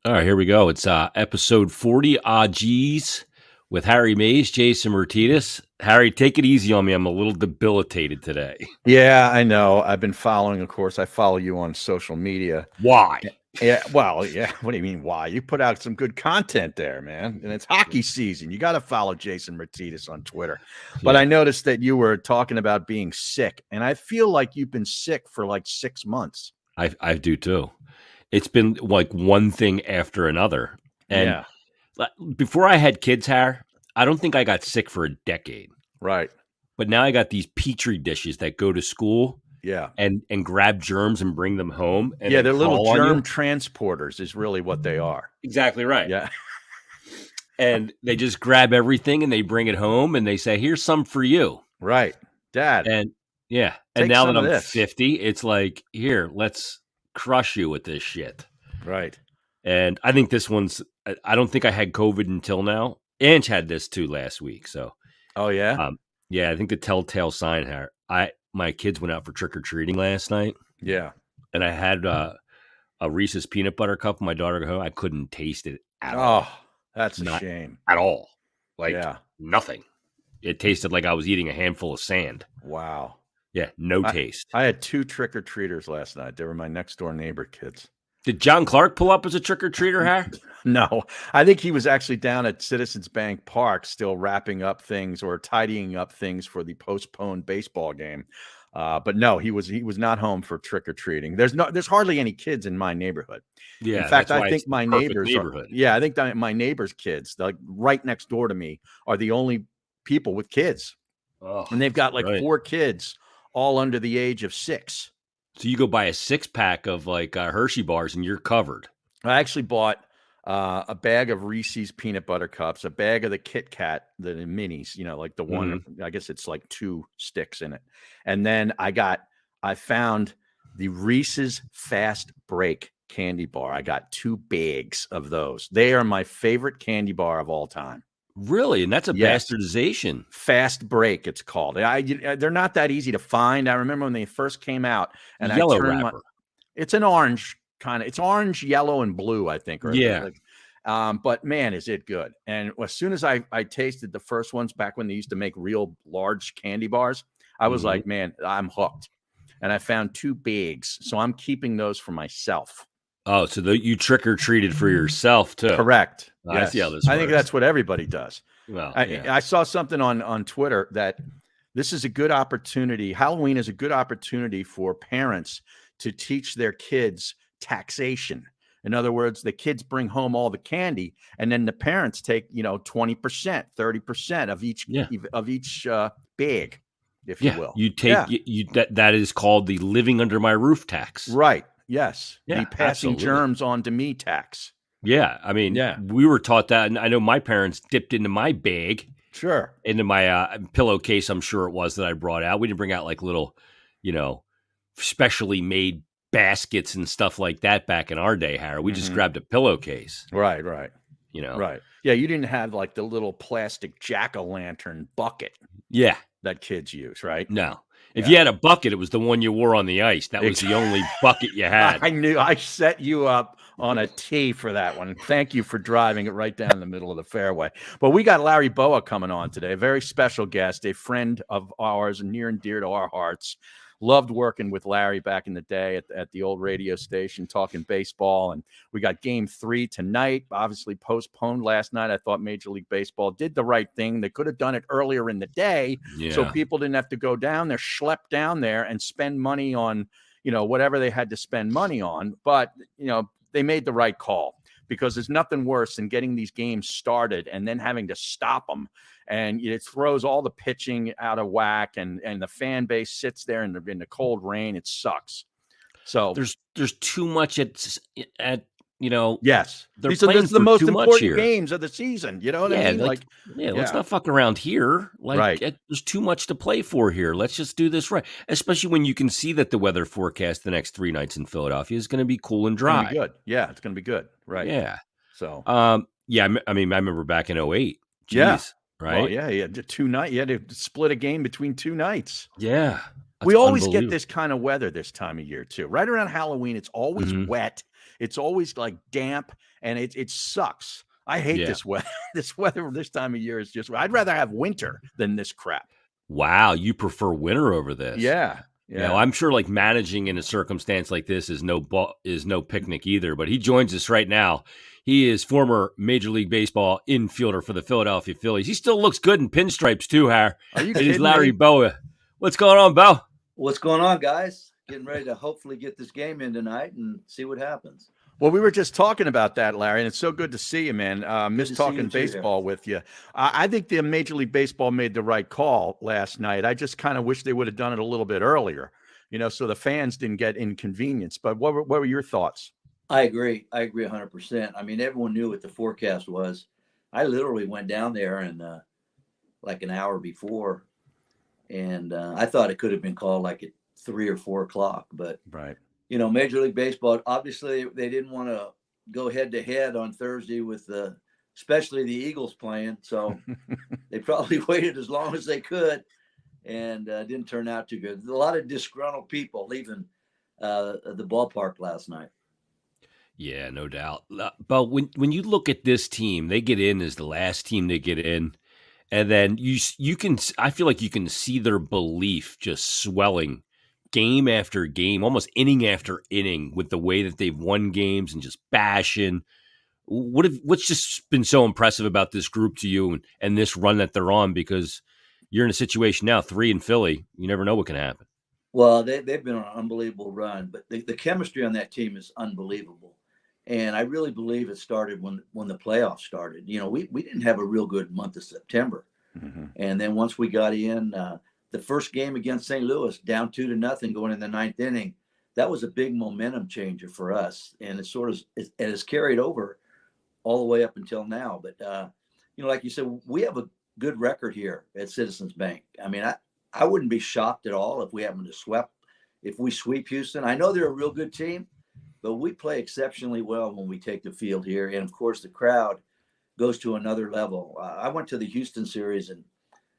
All right, here we go. It's episode 40, Geez, with Harry Mays, Jason Martinez. Harry, take it easy on me. I'm a little debilitated today. Yeah, I know. I've been following, of course. I follow you on social media. Why? Yeah, well, yeah. What do you mean, why? You put out some good content there, man. And it's hockey season. You got to follow Jason Martinez on Twitter. But Yeah, I noticed that you were talking about being sick, and I feel like you've been sick for like 6 months. I do too. It's been like one thing after another. And Yeah, before I had kids, Harry, I don't think I got sick for a decade. right. But now I got these petri dishes that go to school Yeah. and grab germs and bring them home and Yeah, then they're little crawl on germ you. transporters, is really what they are. Exactly right. Yeah. And they just grab everything and they bring it home and they say, "Here's some for you." Right. Dad, And yeah, and take now that some of I'm this. 50, it's like, here, let's crush you with this shit. Right. And I think this one's, I don't think I had COVID until now. Ange had this too last week. So, Oh, yeah? um, yeah, I think the telltale sign here, my kids went out for trick or treating last night Yeah. and I had a Reese's peanut butter cup. My daughter got home. I couldn't taste it at all. Oh, that's a Not shame. at all. Like Yeah. nothing. It tasted like I was eating a handful of sand. Wow. Yeah, no I taste. I had 2 trick-or-treaters last night. They were my next-door neighbor kids. Did John Clark pull up as a trick or treater, Har? No, I think he was actually down at Citizens Bank Park still wrapping up things or tidying up things for the postponed baseball game. But no, he was not home for trick-or-treating. There's hardly any kids in my neighborhood. In Yeah, fact, that's I why it's think the my perfect neighbors are neighborhood. yeah, I think that my neighbors' kids, like right next door to me, are the only people with kids. Oh, And they've got like right. 4 kids all under the age of 6. So you go buy a 6-pack of like Hershey bars and you're covered. I actually bought a bag of Reese's peanut butter cups, a bag of the Kit Kat, the minis, like the one, Mhm. I guess it's like 2 sticks in it. And then I found the Reese's Fast Break candy bar. I got 2 bags of those. They are my favorite candy bar of all time. Really? And that's a Yes. bastardization. Fast Break, it's called. They're not that easy to find. I remember when they first came out, The and I yellow turned my wrapper. it's an orange kinda it's orange, yellow, and blue, I think, or Yeah. like, but man, is it good. And as soon as I tasted the first ones back when they used to make real large candy bars, I was Mhm. like, "Man, I'm hooked." And I found 2 bags, so I'm keeping those for myself. Oh, so you trick or treated for yourself too. Correct. I see how Yes. this I think works. that's what everybody does. Well, I yeah. I saw something on Twitter that this is a good opportunity. Halloween is a good opportunity for parents to teach their kids taxation. In other words, the kids bring home all the candy, and then the parents take 20%, 30% Yeah. of each bag, if you Yeah. will. You take Yeah, that is called the living under my roof tax. right. Yes, the Yeah, passing absolutely. germs on to me tax. Yeah, I mean, Yeah, we were taught that, and I know my parents dipped into my bag, sure. into my pillowcase. I'm sure it was that I brought out. We didn't bring out like little, you know, specially made baskets and stuff like that back in our day, Harry. We just Hmm. grabbed a pillowcase. Right, right. You know. Right. Yeah, you didn't have like the little plastic jack-o'-lantern bucket Yeah. that kids use, right? No. If Yeah. you had a bucket, it was the one you wore on the ice. That was Ex the only bucket you had. I knew I set you up on a tee for that one. Thank you for driving it right down the middle of the fairway. But we got Larry Bowa coming on today, a very special guest, a friend of ours, near and dear to our hearts. Loved working with Larry back in the day at the old radio station, talking baseball. And we got game 3 tonight, obviously postponed last night. I thought Major League Baseball did the right thing. They could have done it earlier in the day so Yeah. people didn't have to go down there, schlep down there, and spend money on whatever they had to spend money on. But, they made the right call, because there's nothing worse than getting these games started and then having to stop them. And it throws all the pitching out of whack, and the fan base sits there in the cold rain. It sucks. So, There's too much at yes, they're these are this playing is the for most too much important here. games of the season. You know what I Yeah, mean? Like, yeah, let's yeah, not fuck around here. Like, right. there's too much to play for here. Let's just do this right. Especially when you can see that the weather forecast the next 3 nights in Philadelphia is going to be cool and It's going to be dry. good. Yeah, it's going to be good. Right. Yeah. So, Yeah. I mean, I remember back in '08. yeah. Geez. Well, Right. yeah, you had 2 nights. You had to split a game between 2 nights. Yeah. That's We always get unbelievable. this kind of weather this time of year too. Right around Halloween, it's always Mhm. wet. It's always like damp, and it sucks. I hate Yeah. this weather. This weather this time of year is just. I'd rather have winter than this crap. Wow, you prefer winter over this. Yeah, Yeah, well, yeah. I'm sure like managing in a circumstance like this is no picnic either, but he joins us right now. He is former Major League Baseball infielder for the Philadelphia Phillies. He still looks good in pinstripes too, Har. Are you It is kidding Larry me? Bowa. What's going on, Bo? What's going on, guys? Getting ready to hopefully get this game in tonight and see what happens. Well, we were just talking about that, Larry, and it's so good to see you, man. Good Miss to see you talking too here. baseball with you. I think the Major League Baseball made the right call last night. I just kind of wish they would have done it a little bit earlier, so the fans didn't get inconvenienced. But what were your thoughts? I agree. I agree 100%. I mean, everyone knew what the forecast was. I literally went down there and like an hour before, and I thought it could have been called like at 3 or 4 o'clock. But Right. Major League Baseball, obviously they didn't want to go head to head on Thursday with especially the Eagles playing. So they probably waited as long as they could, and didn't turn out too good. There's a lot of disgruntled people leaving the ballpark last night. Yeah, no doubt. But when you look at this team, they get in as the last team to get in, and then you can. I feel like you can see their belief just swelling, game after game, almost inning after inning, with the way that they've won games and just bashing. What's just been so impressive about this group to you and this run that they're on? Because you're in a situation now, 3 in Philly. You never know what can happen. Well, they've been on an unbelievable run, but the chemistry on that team is unbelievable. And I really believe it started when the playoffs started. We didn't have a real good month of September. Mm-hmm. And then once we got in, the first game against St. Louis, down 2-0 going in the ninth inning, that was a big momentum changer for us. And it's carried over all the way up until now. But, like you said, we have a good record here at Citizens Bank. I mean, I wouldn't be shocked at all if we sweep Houston. I know they're a real good team, but we play exceptionally well when we take the field here. And of course, the crowd goes to another level. I went to the Houston series and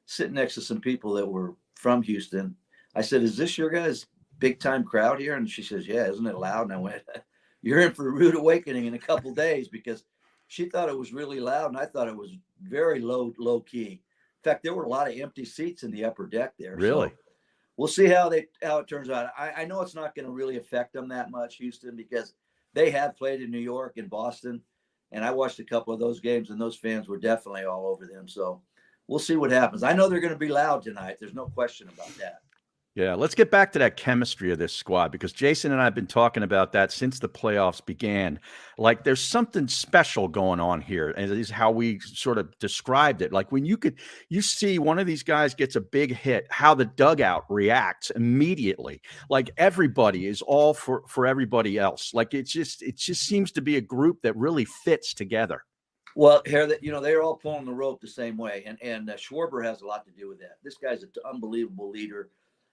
sitting next to some people that were from Houston. I said, "Is this your guys' big time crowd here?" And she says, "Yeah, isn't it loud?" And I went, "You're in for a rude awakening in a couple of days," because she thought it was really loud and I thought it was very low key. In fact, there were a lot of empty seats in the upper deck there. Really? So we'll see how it turns out. I know it's not going to really affect them that much, Houston, because they have played in New York and Boston, and I watched a couple of those games, and those fans were definitely all over them. So we'll see what happens. I know they're going to be loud tonight. There's no question about that. Yeah, let's get back to that chemistry of this squad, because Jason and I have been talking about that since the playoffs began. Like, there's something special going on here, and it is how we sort of described it. Like, when you see one of these guys gets a big hit, how the dugout reacts immediately. Like, everybody is all for everybody else. Like, it just seems to be a group that really fits together. Well, here, they're all pulling the rope the same way, and Schwarber has a lot to do with that. This guy's an unbelievable leader.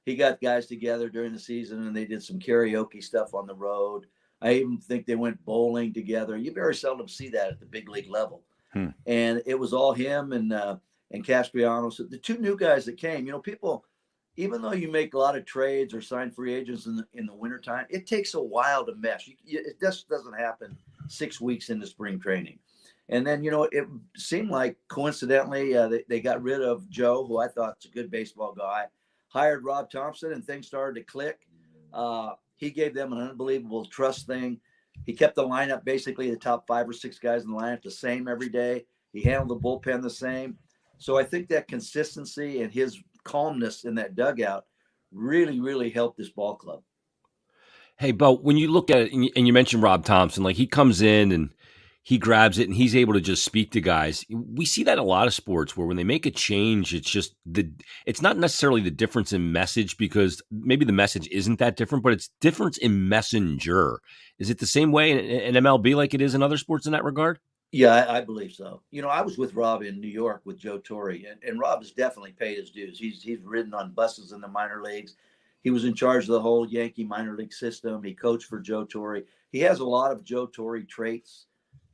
He got guys together during the season, and they did some karaoke stuff on the road. I even think they went bowling together. You very seldom see that at the big league level. And it was all him and Castellanos. The two new guys that came. People, even though you make a lot of trades or sign free agents in the wintertime, it takes a while to mesh. It just doesn't happen 6 weeks into spring training. And then, it seemed like coincidentally they got rid of Joe, who I thought was a good baseball guy, hired Rob Thompson, and things started to click. He gave them an unbelievable trust thing. He kept the lineup, basically the top 5 or 6 guys in the lineup, the same every day. He handled the bullpen the same. So I think that consistency and his calmness in that dugout really, really helped this ball club. Hey, Bo, when you look at it, and you mentioned Rob Thompson, like he comes in and he grabs it and he's able to just speak to guys. We see that in a lot of sports where when they make a change, it's not necessarily the difference in message, because maybe the message isn't that different, but it's difference in messenger. Is it the same way in MLB like it is in other sports in that regard? Yeah, I believe so. I was with Rob in New York with Joe Torre, and Rob has definitely paid his dues. He's ridden on buses in the minor leagues. He was in charge of the whole Yankee minor league system. He coached for Joe Torre. He has a lot of Joe Torre traits.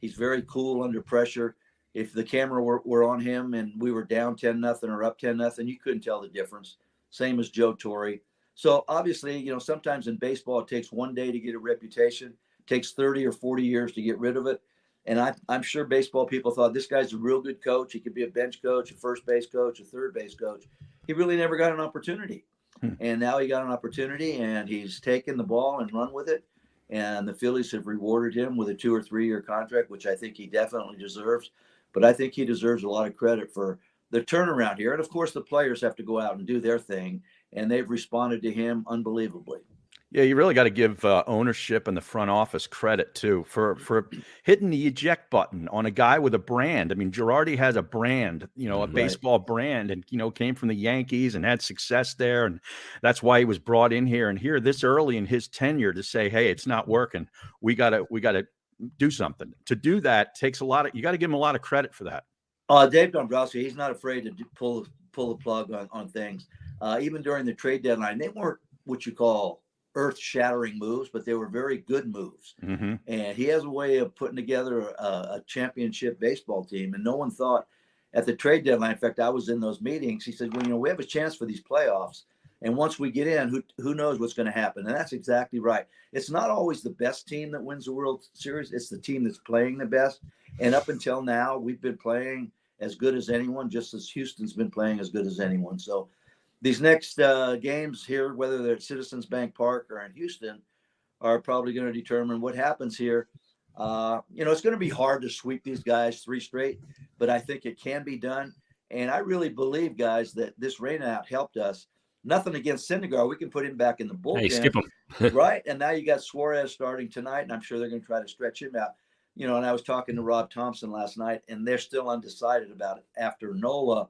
He's very cool under pressure. If the camera were on him and we were down 10-0 or up 10-0, you couldn't tell the difference. Same as Joe Torre. So obviously, sometimes in baseball, it takes one day to get a reputation, it takes 30 or 40 years to get rid of it. And I'm sure baseball people thought this guy's a real good coach. He could be a bench coach, a first base coach, a third base coach. He really never got an opportunity. And now he got an opportunity, and he's taken the ball and run with it. And the Phillies have rewarded him with a 2 or 3 year contract, which I think he definitely deserves. But I think he deserves a lot of credit for the turnaround here. And of course, the players have to go out and do their thing, and they've responded to him unbelievably. Yeah, you really got to give ownership and the front office credit too for hitting the eject button on a guy with a brand. I mean, Girardi has a brand, a baseball brand, and came from the Yankees and had success there, and that's why he was brought in here. And here, this early in his tenure, to say, "Hey, it's not working. We gotta do something." To do that takes a lot of. You got to give him a lot of credit for that. Dave Dombrowski, he's not afraid to pull the plug on things. Even during the trade deadline, they weren't what you call earth-shattering moves, but they were very good moves. Mm-hmm. And he has a way of putting together a championship baseball team. And no one thought at the trade deadline, in fact, I was in those meetings, he said, well, we have a chance for these playoffs. And once we get in, who knows what's going to happen? And that's exactly right. It's not always the best team that wins the World Series. It's the team that's playing the best. And up until now, we've been playing as good as anyone, just as Houston's been playing as good as anyone. So these next games here, whether they're at Citizens Bank Park or in Houston, are probably going to determine what happens here. It's going to be hard to sweep these guys 3 straight, but I think it can be done. And I really believe, guys, that this rainout helped us. Nothing against Syndergaard. We can put him back in the bullpen. Hey, skip him. Right? And now you got Suarez starting tonight, and I'm sure they're going to try to stretch him out. And I was talking to Rob Thompson last night, and they're still undecided about it. After Nola,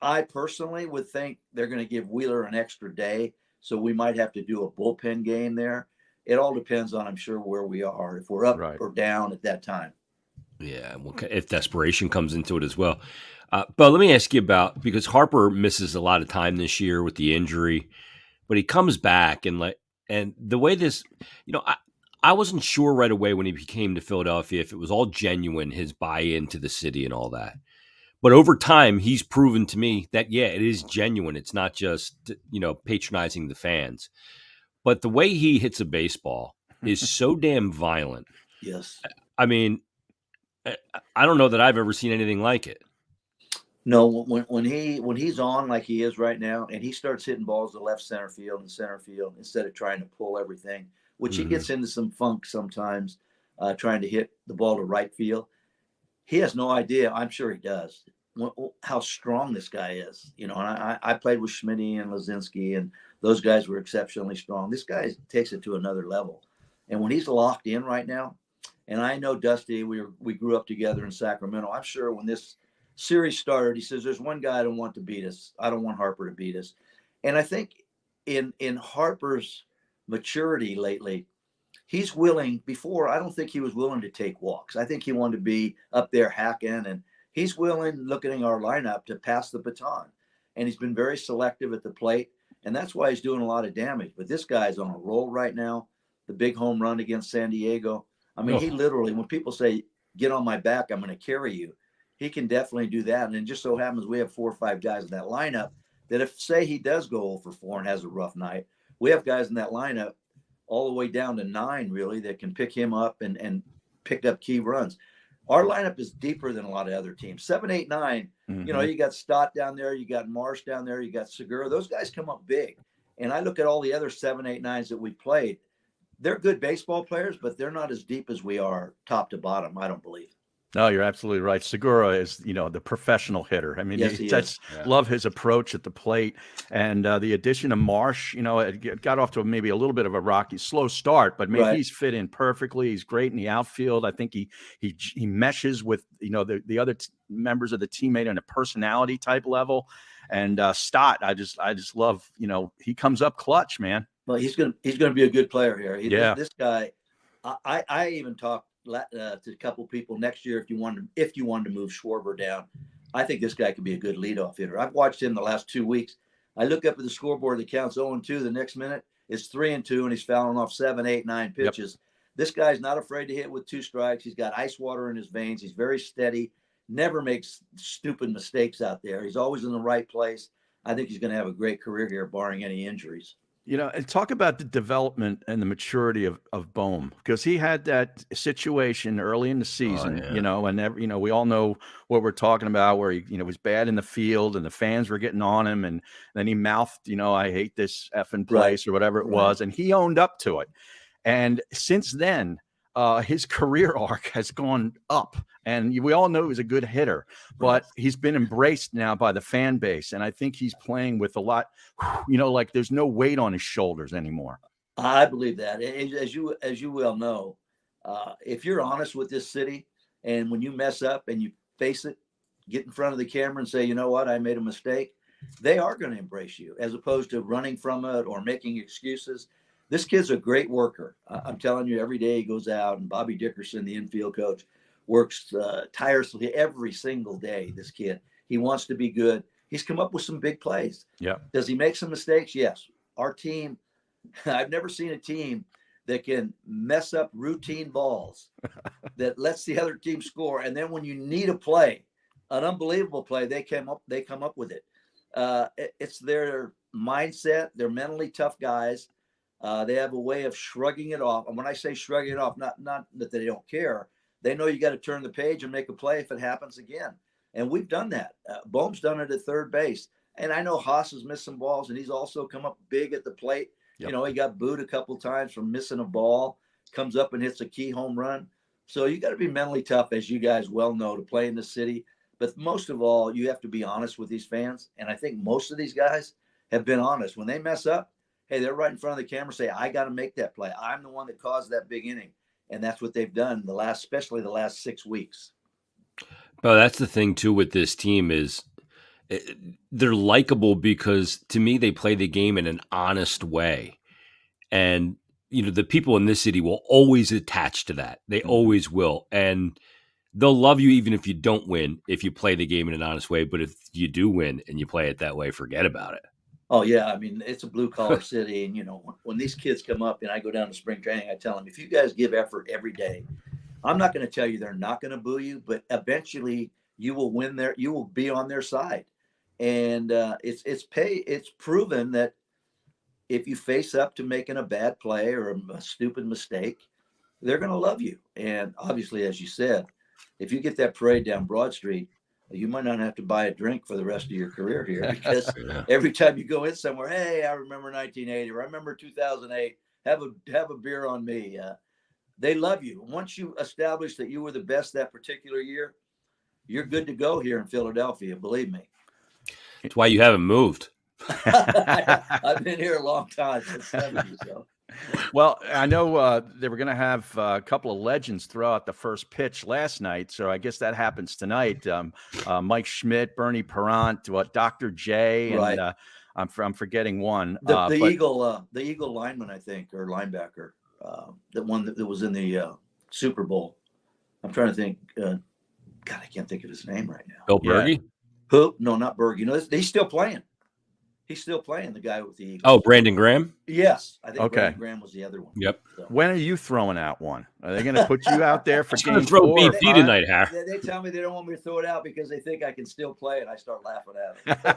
I personally would think they're going to give Wheeler an extra day, so we might have to do a bullpen game there. It all depends on, I'm sure, where we are, if we're up or down at that time. Yeah, well, if desperation comes into it as well. But let me ask you because Harper misses a lot of time this year with the injury, but he comes back and the way this, I wasn't sure right away when he came to Philadelphia if it was all genuine, his buy-in to the city and all that. But over time, he's proven to me that, yeah, it is genuine. It's not just, patronizing the fans. But the way he hits a baseball is so damn violent. Yes. I mean, I don't know that I've ever seen anything like it. No, when he's on like he is right now, and he starts hitting balls to left center field and center field instead of trying to pull everything, which he gets into some funk sometimes, trying to hit the ball to right field. He has no idea. I'm sure he does how strong this guy is. And I played with Schmitty and Lazinski, and those guys were exceptionally strong. This guy takes it to another level. And when he's locked in right now, and I know Dusty, we grew up together in Sacramento. I'm sure when this series started, he says, there's one guy I don't want to beat us. I don't want Harper to beat us. And I think in Harper's maturity lately, he's willing. Before, I don't think he was willing to take walks. I think he wanted to be up there hacking, and he's willing, looking at our lineup, to pass the baton. And he's been very selective at the plate, and that's why he's doing a lot of damage. But this guy's on a roll right now. The big home run against San Diego. I mean, he literally, when people say, get on my back, I'm going to carry you, he can definitely do that. And it just so happens we have 4 or 5 guys in that lineup that if, say, he does go 0 for 4 and has a rough night, we have guys in that lineup all the way down to 9, really, that can pick him up and pick up key runs. Our lineup is deeper than a lot of other teams. 7, 8, 9, you got Stott down there, you got Marsh down there, you got Segura. Those guys come up big. And I look at all the other 7, 8, 9s that we played. They're good baseball players, but they're not as deep as we are top to bottom, I don't believe. No, you're absolutely right. Segura is, the professional hitter. I mean, yes, love his approach at the plate, and the addition of Marsh. It got off to maybe a little bit of a slow start, but maybe he's fit in perfectly. He's great in the outfield. I think he meshes with the other members of the teammate on a personality type level. And Stott, I just love. He comes up clutch, man. Well, he's gonna be a good player here. This guy, I even talked to a couple people next year if you wanted to move Schwarber down. I think this guy could be a good leadoff hitter. I've watched him the last 2 weeks. I look up at the scoreboard that counts 0-2. The next minute it's 3-2, and he's fouling off 7, 8, 9 pitches. Yep. This guy's not afraid to hit with 2 strikes. He's got ice water in his veins. He's very steady. Never makes stupid mistakes out there. He's always in the right place. I think he's going to have a great career here, barring any injuries. And talk about the development and the maturity of Bohm, because he had that situation early in the season, yeah. and we all know what we're talking about, where he, was bad in the field and the fans were getting on him, and then he mouthed, I hate this effing place or whatever it was, and he owned up to it. And since then, his career arc has gone up, and we all know he's a good hitter, but he's been embraced now by the fan base. And I think he's playing with a lot, like there's no weight on his shoulders anymore. I believe that. As you well know, if you're honest with this city, and when you mess up and you face it, get in front of the camera and say, you know what, I made a mistake, they are going to embrace you, as opposed to running from it or making excuses. This kid's a great worker. I'm telling you, every day he goes out, and Bobby Dickerson, the infield coach, works tirelessly every single day. This kid, he wants to be good. He's come up with some big plays. Yeah. Does he make some mistakes? Yes. Our team, I've never seen a team that can mess up routine balls that lets the other team score. And then when you need a play, an unbelievable play, they come up with it. It's their mindset. They're mentally tough guys. They have a way of shrugging it off. And when I say shrugging it off, not that they don't care. They know you got to turn the page and make a play if it happens again. And we've done that. Bohm's done it at third base. And I know Haas has missed some balls, and he's also come up big at the plate. Yep. He got booed a couple times from missing a ball, comes up and hits a key home run. So you got to be mentally tough, as you guys well know, to play in the city. But most of all, you have to be honest with these fans. And I think most of these guys have been honest. When they mess up, hey, they're right in front of the camera, say, I got to make that play. I'm the one that caused that big inning. And that's what they've done especially the last 6 weeks. Well, that's the thing too with this team is they're likable because to me, they play the game in an honest way. And, the people in this city will always attach to that. They always will. And they'll love you even if you don't win, if you play the game in an honest way. But if you do win and you play it that way, forget about it. Oh, yeah. I mean, it's a blue-collar city. And, when these kids come up and I go down to spring training, I tell them, if you guys give effort every day, I'm not going to tell you they're not going to boo you, but eventually you will win you will be on their side. And it's proven that if you face up to making a bad play or a stupid mistake, they're going to love you. And obviously, as you said, if you get that parade down Broad Street, you might not have to buy a drink for the rest of your career here, because every time you go in somewhere, hey, I remember 1980, or I remember 2008, have a beer on me. They love you. Once you establish that you were the best that particular year, you're good to go here in Philadelphia. Believe me. That's why you haven't moved. I've been here a long time, since 70. So. Well, I know they were going to have a couple of legends throw out the first pitch last night, so I guess that happens tonight. Mike Schmidt, Bernie Parent, Dr. J, and right. I'm forgetting one. The Eagle lineman, I think, or linebacker, the one that was in the Super Bowl. I'm trying to think. God, I can't think of his name right now. Bill Berge? Who? No, not Berge. He's still playing. He's still playing, the guy with the Eagles. Oh, Brandon Graham? Yes. I think Brandon Graham was the other one. Yep. So. When are you throwing out one? Are they going to put you out there for game 4 throw or 5? BP tonight, Harry. They tell me they don't want me to throw it out because they think I can still play, and I start laughing at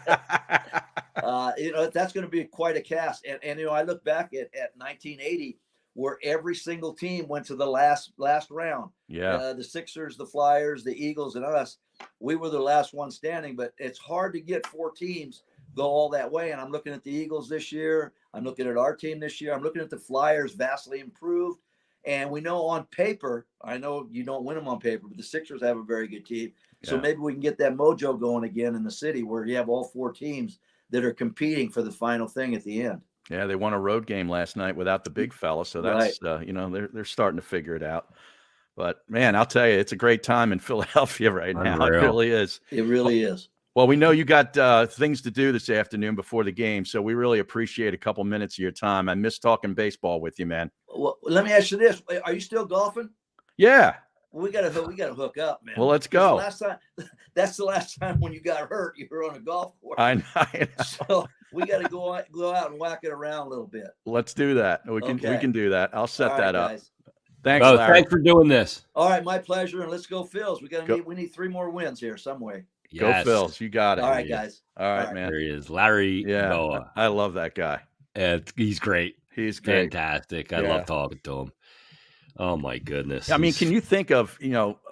them. That's going to be quite a cast. And I look back at 1980, where every single team went to the last round. Yeah. The Sixers, the Flyers, the Eagles, and us. We were the last one standing, but it's hard to get 4 teams go all that way. And I'm looking at the Eagles this year. I'm looking at our team this year. I'm looking at the Flyers, vastly improved. And we know on paper, I know you don't win them on paper, but the Sixers have a very good team. Yeah. So maybe we can get that mojo going again in the city, where you have all 4 teams that are competing for the final thing at the end. Yeah, they won a road game last night without the big fella. So that's, right. They're starting to figure it out. But, man, I'll tell you, it's a great time in Philadelphia right now. Unreal. It really is. It really is. Well, we know you got things to do this afternoon before the game, so we really appreciate a couple minutes of your time. I miss talking baseball with you, man. Well, let me ask you this: are you still golfing? Yeah. We gotta hook up, man. Well, let's go. That's the last time when you got hurt, you were on a golf course. I know. So we got to go out and whack it around a little bit. Let's do that. We can do that. I'll set that up. Guys. Thanks, Larry. Thanks for doing this. All right, my pleasure. And let's go, Phils. We need 3 more wins here some way. Yes. Go Phils. You got it. All right, guys. All right, man. There he is, Larry Bowa. I love that guy. He's great. He's great. Fantastic. I Yeah. love talking to him. Oh my goodness. I mean, can you think of,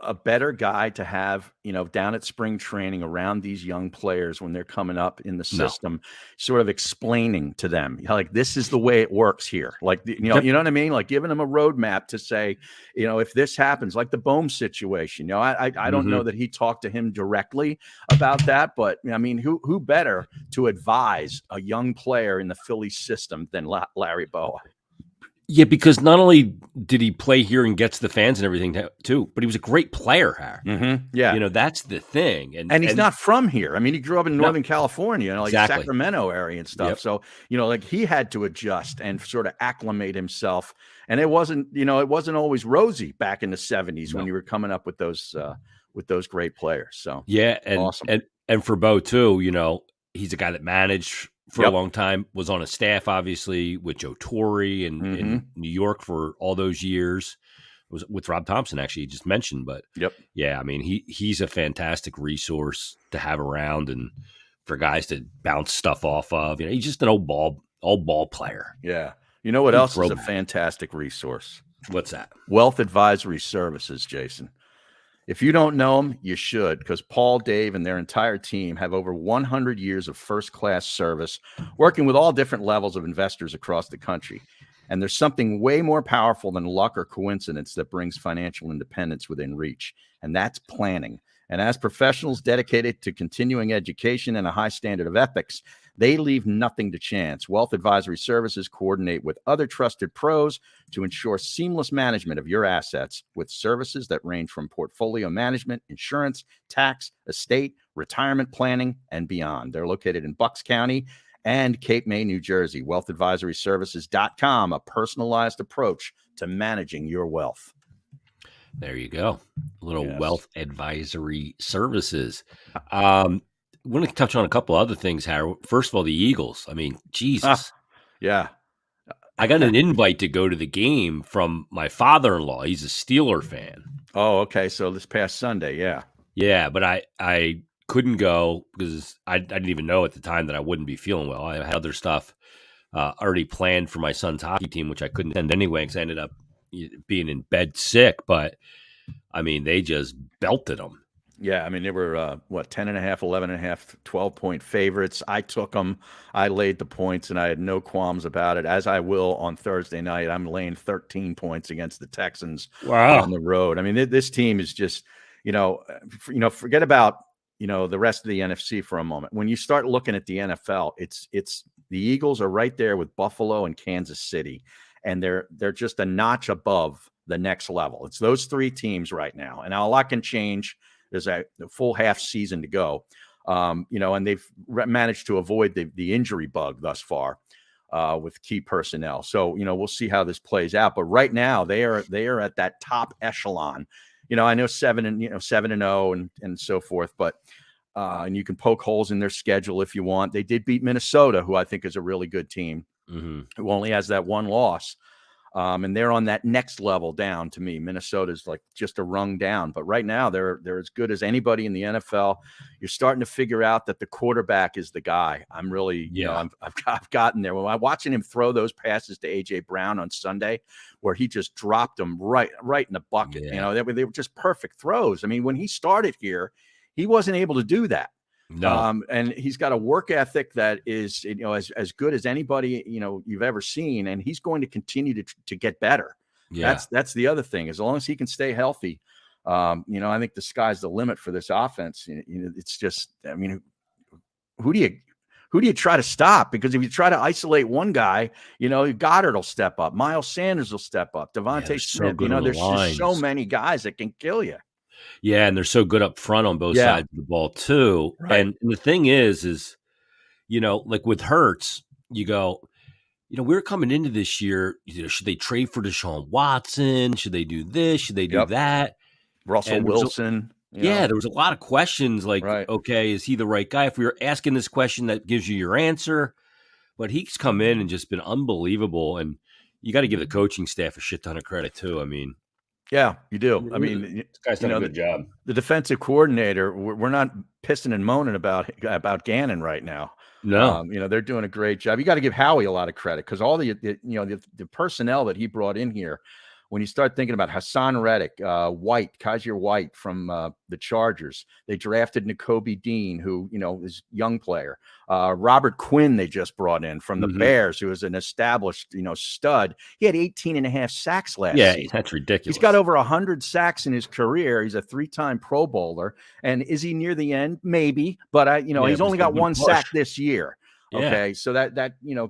a better guy to have, down at spring training around these young players when they're coming up in the No. system, sort of explaining to them, like, this is the way it works here. Like, Yep. you know what I mean? Like giving them a roadmap to say, if this happens, like the Bohm situation, I don't know that he talked to him directly about that, but I mean, who better to advise a young player in the Philly system than Larry Bowa? Yeah, because not only did he play here and gets the fans and everything too, but he was a great player here. Yeah. That's the thing. And he's not from here. I mean, he grew up in Northern California, like exactly. Sacramento area and stuff. Yep. So, like he had to adjust and sort of acclimate himself. And it wasn't always rosy back in the 70s when you were coming up with those great players. So yeah, and awesome. And for Bo too, he's a guy that managed for a long time, was on a staff, obviously, with Joe Torre in New York for all those years. It was with Rob Thompson, actually, he just mentioned. But yeah, I mean, he's a fantastic resource to have around and for guys to bounce stuff off of. He's just an old ball player. Yeah. You know what else is a fantastic resource? What's that? Wealth Advisory Services, Jason. If you don't know them, you should, because Paul, Dave, and their entire team have over 100 years of first-class service, working with all different levels of investors across the country. And there's something way more powerful than luck or coincidence that brings financial independence within reach, and that's planning. And as professionals dedicated to continuing education and a high standard of ethics, they leave nothing to chance. Wealth Advisory Services coordinate with other trusted pros to ensure seamless management of your assets with services that range from portfolio management, insurance, tax, estate, retirement planning, and beyond. They're located in Bucks County and Cape May, New Jersey. WealthAdvisoryServices.com, a personalized approach to managing your wealth. There you go. A little Wealth Advisory Services. I want to touch on a couple other things, Harold. First of all, the Eagles. I mean, Jesus. Yeah. I got an invite to go to the game from my father-in-law. He's a Steeler fan. Oh, okay. So this past Sunday, yeah. Yeah, but I couldn't go because I didn't even know at the time that I wouldn't be feeling well. I had other stuff already planned for my son's hockey team, which I couldn't attend anyway because I ended up being in bed sick. But, I mean, they just belted them. Yeah, I mean, they were, 10.5, 11.5, 12-point favorites. I took them. I laid the points, and I had no qualms about it, as I will on Thursday night. I'm laying 13 points against the Texans on the road. I mean, this team is just, forget about, the rest of the NFC for a moment. When you start looking at the NFL, it's the Eagles are right there with Buffalo and Kansas City, and they're just a notch above the next level. It's those three teams right now, and now a lot can change. There's a full half season to go, and they've managed to avoid the injury bug thus far with key personnel. So, we'll see how this plays out. But right now, they are at that top echelon. I know 7-0 and so forth, but and you can poke holes in their schedule if you want. They did beat Minnesota, who I think is a really good team, who only has that one loss. And they're on that next level down to me. Minnesota's like just a rung down, but right now they're as good as anybody in the NFL. You're starting to figure out that the quarterback is the guy. I'm really, I've gotten there. When I'm watching him throw those passes to AJ Brown on Sunday, where he just dropped them right in the bucket. They were just perfect throws. I mean, when he started here, he wasn't able to do that. No. And he's got a work ethic that is, as good as anybody, you've ever seen. And he's going to continue to get better. Yeah. That's the other thing. As long as he can stay healthy, I think the sky's the limit for this offense. It's just, I mean, who do you try to stop? Because if you try to isolate one guy, Goddard will step up. Miles Sanders will step up. Devontae Smith, there's just so many guys that can kill you. Yeah, and they're so good up front on both sides of the ball too. Right. And the thing is, like with Hurts, you go, we're coming into this year, should they trade for Deshaun Watson? Should they do this? Should they do that? Russell Wilson. There was a lot of questions like, okay, is he the right guy? If we were asking this question, that gives you your answer. But he's come in and just been unbelievable. And you got to give the coaching staff a shit ton of credit too. I mean, Yeah, you do. I This mean, guy's you done a know, good job. the defensive coordinator, we're not pissing and moaning about Gannon right now. No. They're doing a great job. You got to give Howie a lot of credit because all the personnel that he brought in here. When you start thinking about Hassan Reddick, Kaiser White from the Chargers, they drafted N'Kobe Dean, who is a young player. Robert Quinn they just brought in from the Bears, who is an established stud. He had 18 and a half sacks last season. That's ridiculous. He's got over 100 sacks in his career. He's a 3-time Pro Bowler. And is he near the end? Maybe, but he's only got one sack this year. Yeah. Okay, so that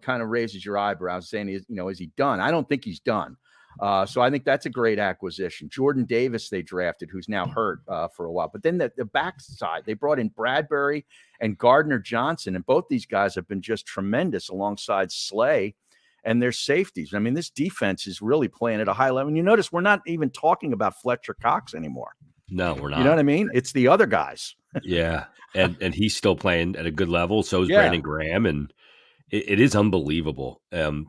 kind of raises your eyebrows, saying is he done? I don't think he's done. So I think that's a great acquisition. Jordan Davis they drafted, who's now hurt for a while. But then the backside, they brought in Bradbury and Gardner Johnson, and both these guys have been just tremendous alongside Slay and their safeties. I mean, this defense is really playing at a high level. And you notice we're not even talking about Fletcher Cox anymore. No, we're not. You know what I mean? It's the other guys. Yeah, and he's still playing at a good level. So is Brandon Graham, and it is unbelievable. And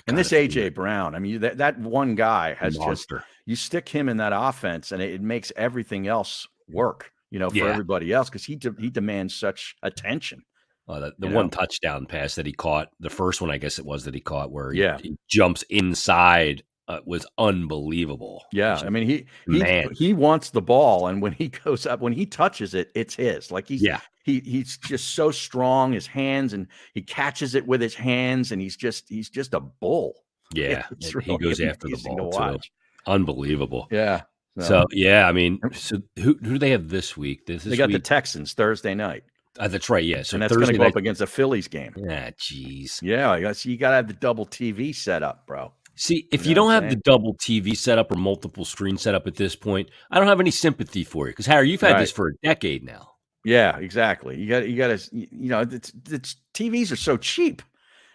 this AJ Brown, I mean, that one guy has monster. Just you stick him in that offense, and it makes everything else work. For everybody else because he demands such attention. The one touchdown pass that he caught, the first one I guess it was that he caught, where he jumps inside. Was unbelievable. Yeah, I mean he wants the ball, and when he goes up, when he touches it, it's his. Like he's just so strong, his hands, and he catches it with his hands, and he's just a bull. Yeah, really he goes after the ball too. Unbelievable. Yeah. So I mean, so who do they have this week? They got the Texans Thursday night. That's right. Yeah, so and that's going to go up against a Phillies game. Yeah, jeez. Yeah, so you got to have the double TV set up, bro. See, if you don't have the double TV setup or multiple screen setup at this point, I don't have any sympathy for you because Harry, you've had this for a decade now. Yeah, exactly. You got to, the TVs are so cheap.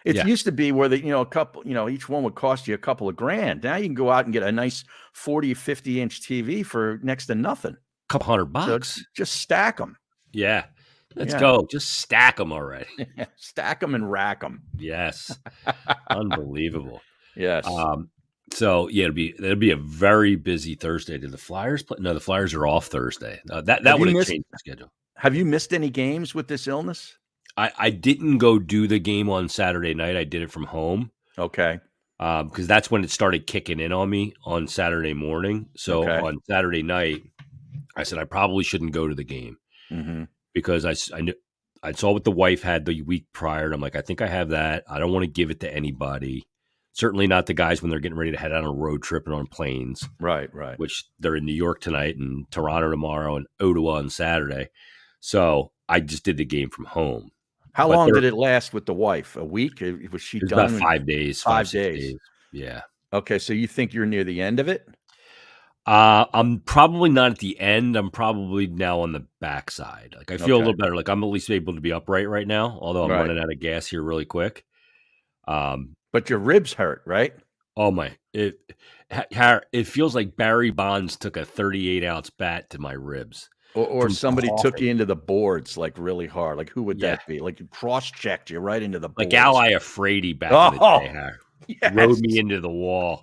It used to be where a couple, each one would cost you a couple of grand. Now you can go out and get a nice 40, 50 inch TV for next to nothing. A couple $100. So just stack them. Yeah. Let's go. Just stack them already. Stack them and rack them. Yes. Unbelievable. Yes. So it'll be a very busy Thursday. Did the Flyers play? No, the Flyers are off Thursday. That would have changed the schedule. Have you missed any games with this illness? I didn't go do the game on Saturday night. I did it from home. Okay. Because that's when it started kicking in on me on Saturday morning. So on Saturday night, I said I probably shouldn't go to the game because I knew. I saw what the wife had the week prior. And I'm like, I think I have that. I don't want to give it to anybody. Certainly not the guys when they're getting ready to head on a road trip and on planes. Right. Which they're in New York tonight and Toronto tomorrow and Ottawa on Saturday. So I just did the game from home. How long did it last with the wife? A week? Was she done? About 5 days. 5 days. Yeah. Okay. So you think you're near the end of it? I'm probably not at the end. I'm probably now on the backside. Like I feel a little better. Like I'm at least able to be upright right now, although I'm running out of gas here really quick. But your ribs hurt, right? Oh my! It feels like Barry Bonds took a 38-ounce bat to my ribs, or somebody took you into the boards like really hard. Like who would that be? Like cross-checked you right into the boards. Like Ally Afraidy back in the day. Yes. Rode me into the wall.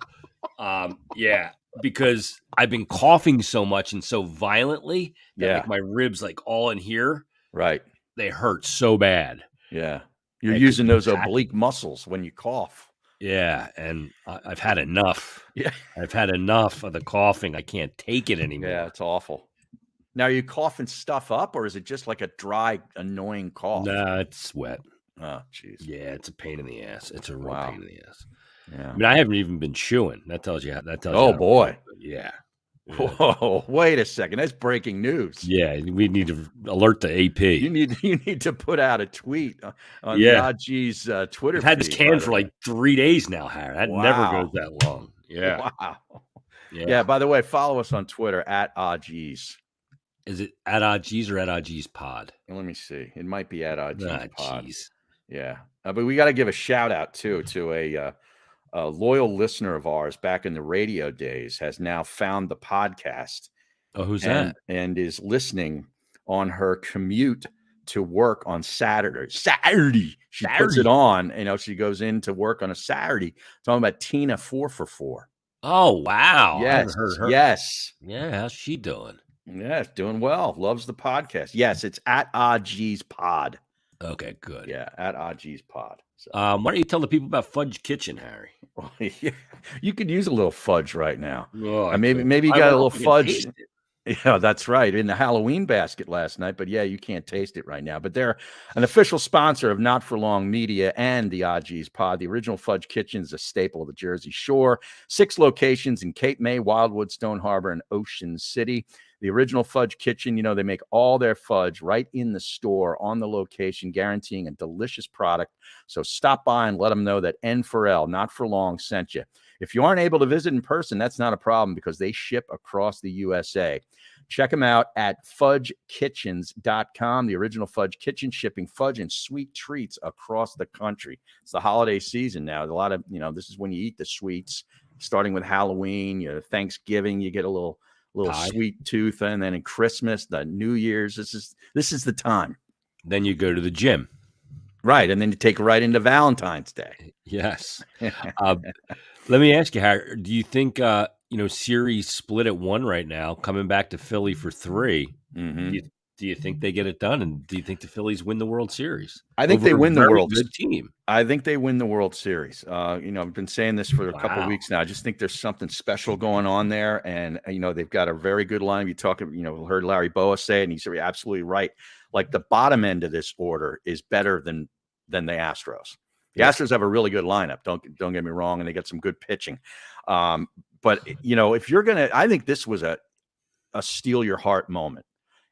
Because I've been coughing so much and so violently that like my ribs, like all in here, right? They hurt so bad. Yeah, you're using those oblique muscles when you cough. Yeah, and I've had enough. Yeah, I've had enough of the coughing. I can't take it anymore. Yeah, it's awful. Now, are you coughing stuff up, or is it just like a dry, annoying cough? No, it's wet. Oh, jeez. Yeah, it's a pain in the ass. It's a real pain in the ass. Yeah. I mean, I haven't even been chewing. That tells you. Oh boy. Yeah. Whoa! Wait a second. That's breaking news. Yeah, we need to alert the AP. You need to put out a tweet on Najee's Twitter. I've had this canned for like 3 days now, Harry. That never goes that long. Yeah. Wow. Yeah. By the way, follow us on Twitter at Najeez. Is it at Najeez or at Najeez Pod? Let me see. It might be at Najeez Pod. Geez. Yeah, but we got to give a shout out too to a loyal listener of ours back in the radio days has now found the podcast. Oh, who's that? And is listening on her commute to work on Saturday. She puts it on. She goes in to work on a Saturday. Talking about Tina 4 for 4. Oh, wow. I haven't Yes, heard her. yes. Yeah, how's she doing? Yeah, doing well. Loves the podcast. Yes, it's at G's Pod. Okay, good. Yeah, at G's Pod. So Why don't you tell the people about Fudge Kitchen, Harry? yeah, you could use a little fudge right now. Oh, I Maybe could. maybe you I got don't a know little if I can fudge. taste it. Yeah, that's right. In the Halloween basket last night, but yeah, you can't taste it right now. But they're an official sponsor of Not For Long Media and the G's Pod. The original Fudge Kitchen is a staple of the Jersey Shore. 6 locations in Cape May, Wildwood, Stone Harbor, and Ocean City. The original Fudge Kitchen, they make all their fudge right in the store on the location, guaranteeing a delicious product. So stop by and let them know that N4L, Not For Long, sent you. If you aren't able to visit in person, that's not a problem because they ship across the USA. Check them out at fudgekitchens.com. The original Fudge Kitchen, shipping fudge and sweet treats across the country. It's the holiday season now. A lot of, this is when you eat the sweets, starting with Halloween, Thanksgiving, you get a little Pie. sweet tooth, and then in Christmas, the New Year's, this is the time. Then you go to the gym. Right, and then you take right into Valentine's Day. Yes. Let me ask you, Harry, do you think series split at 1 right now, coming back to Philly for 3? Mm-hmm. Do you think they get it done? And do you think the Phillies win the World Series? I think Over they win a the very World good team. I think they win the World Series. I've been saying this for a couple of Wow. weeks now. I just think there's something special going on there, and they've got a very good line. You heard Larry Bowa say it, and he's absolutely right. Like the bottom end of this order is better than the Astros. The Astros have a really good lineup. Don't get me wrong, and they got some good pitching. But if you're gonna, I think this was a steal your heart moment.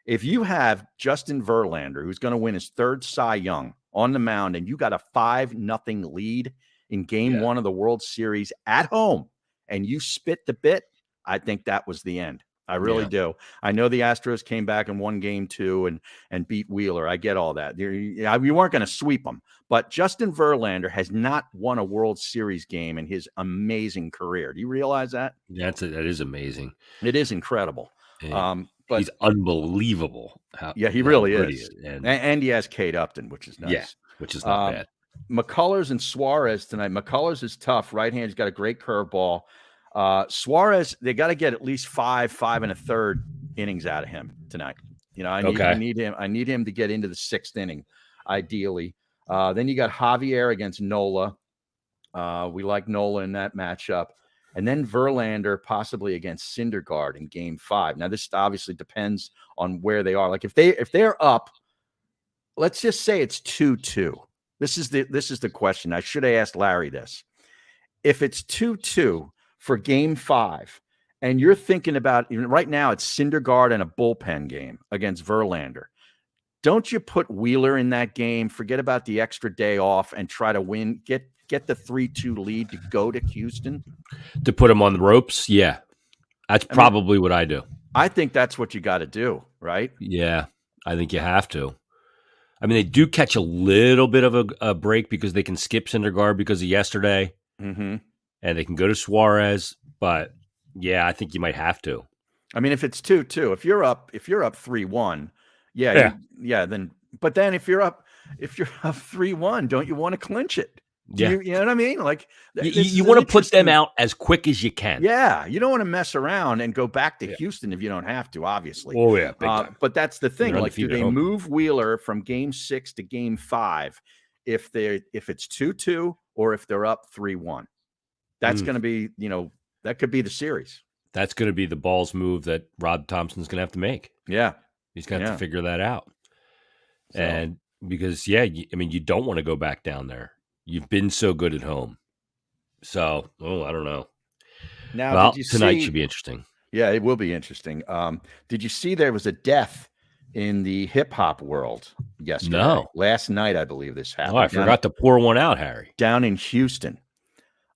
If you have Justin Verlander, who's going to win his 3rd Cy Young, on the mound, and you got a 5-0 lead in game 1 of the World Series at home, and you spit the bit, I think that was the end. I really do. I know the Astros came back and won game 2 and beat Wheeler. I get all that. You weren't going to sweep them, but Justin Verlander has not won a World Series game in his amazing career. Do you realize that? That is amazing. It is incredible. But he's unbelievable. He really is. And he has Kate Upton, which is nice. Yeah, which is not bad. McCullers and Suarez tonight. McCullers is tough. Right hand, he's got a great curveball. Suarez, they got to get at least 5 1/3 innings out of him tonight. I need him. I need him to get into the 6th inning, ideally. Then you got Javier against Nola. We like Nola in that matchup. And then Verlander possibly against Syndergaard in game 5. Now, this obviously depends on where they are. Like if they're up, let's just say it's 2-2. This is the question. I should have asked Larry this. If it's 2-2 for game 5, and you're thinking about, right now it's Syndergaard and a bullpen game against Verlander, don't you put Wheeler in that game, forget about the extra day off, and try to win, get the 3-2 lead to go to Houston? To put him on the ropes? Yeah. That's probably what I do. I think that's what you got to do, right? Yeah, I think you have to. I mean, they do catch a little bit of a break because they can skip Syndergaard because of yesterday, and they can go to Suarez. But yeah, I think you might have to. I mean, if it's 2-2, if you're up 3-1, then. But then if you're up 3-1, don't you want to clinch it? You know what I mean? Like you want to put them out as quick as you can. Yeah, you don't want to mess around and go back to Houston if you don't have to, obviously. Oh yeah, big time. But that's the thing. Like, do they move Wheeler from game 6 to game 5 if it's 2-2 or if they're up 3-1? That's going to be, that could be the series. That's going to be the balls move that Rob Thompson's going to have to make. Yeah, he's going to have to figure that out. So. And because you don't want to go back down there. You've been so good at home. So, I don't know. Now, tonight should be interesting. Yeah, it will be interesting. Did you see there was a death in the hip hop world yesterday? No. Last night, I believe this happened. Oh, I forgot to pour one out, Harry. Down in Houston.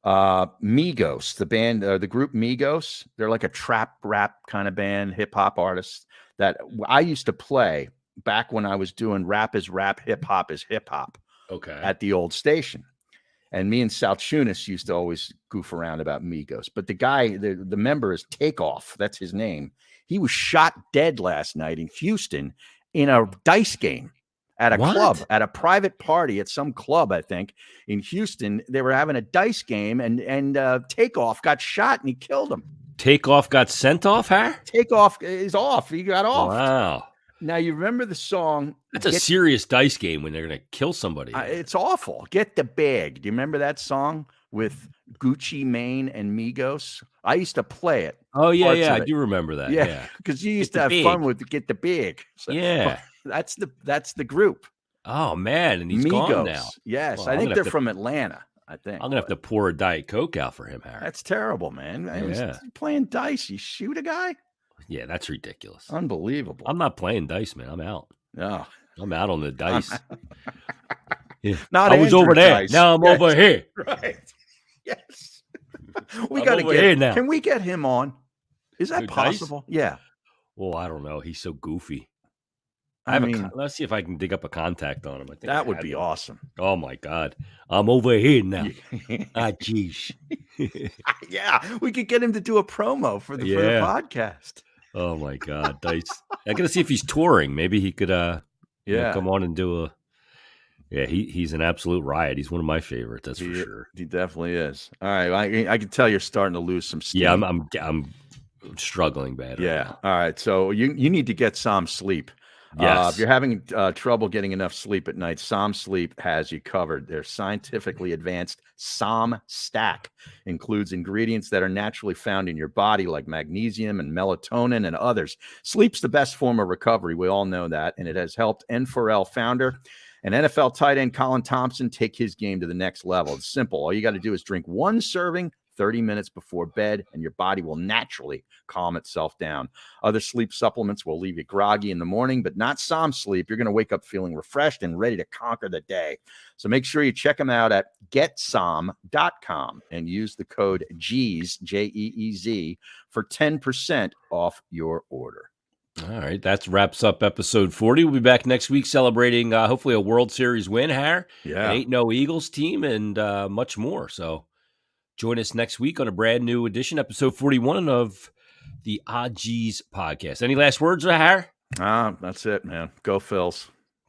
Migos, the band, the group Migos, they're like a trap rap kind of band, hip hop artists that I used to play back when I was doing rap is rap, hip hop is hip hop. Okay. At the old station. And me and Sal Chunas used to always goof around about Migos. But the guy, the member is Takeoff. That's his name. He was shot dead last night in Houston in a dice game at a What? club, at a private party at some club, I think, in Houston. They were having a dice game, and Takeoff got shot and he killed him. Takeoff got sent off, Har? Takeoff is off. He got off. Wow. Now, you remember the song? That's a serious dice game when they're going to kill somebody. It's awful. Get the Bag. Do you remember that song with Gucci Mane and Migos? I used to play it. Oh, yeah. I do remember that. Yeah. Because you used to have fun with Get the Bag. So, yeah. That's the group. Oh, man. And he's Migos. gone now. Yes. Well, I think they're from Atlanta. I think. I'm going to have to pour a Diet Coke out for him, Harry. That's terrible, man. Yeah. Playing dice. You shoot a guy? Yeah, that's ridiculous. Unbelievable. I'm not playing dice, man. I'm out. No. I'm out on the dice. Yeah. Not I was over there. Dice. Now I'm over here. Right. Yes. We I'm got to over get here now. Can we get him on? Is that Who, Dice? possible? Yeah. Well, I don't know. He's so goofy. I mean, let's see if I can dig up a contact on him. I think that would be awesome. Oh my God. I'm over here now. Jeez. Yeah. We could get him to do a promo for the podcast. Oh my God. Dice. I got to see if he's touring. Maybe he could come on and do a. Yeah, he's an absolute riot. He's one of my favorites. That's for sure. He definitely is. All right, I can tell you're starting to lose some steam. Yeah, I'm struggling bad. Yeah. Right now. All right. So you need to get some sleep. Yes. If you're having trouble getting enough sleep at night, Som Sleep has you covered. Their scientifically advanced Som Stack includes ingredients that are naturally found in your body, like magnesium and melatonin and others. Sleep's the best form of recovery. We all know that, and it has helped N4L founder and NFL tight end Colin Thompson take his game to the next level. It's simple. All you got to do is drink one serving 30 minutes before bed, and your body will naturally calm itself down. Other sleep supplements will leave you groggy in the morning, but not Som Sleep. You're going to wake up feeling refreshed and ready to conquer the day. So make sure you check them out at getsom.com and use the code JEEZ, Jeez, for 10% off your order. All right, that wraps up episode 40. We'll be back next week celebrating hopefully a World Series win, Har. Yeah. An 8-0 Eagles team and much more. So join us next week on a brand new edition, episode 41 of the Odd G's podcast. Any last words, Har? That's it, man. Go Phils.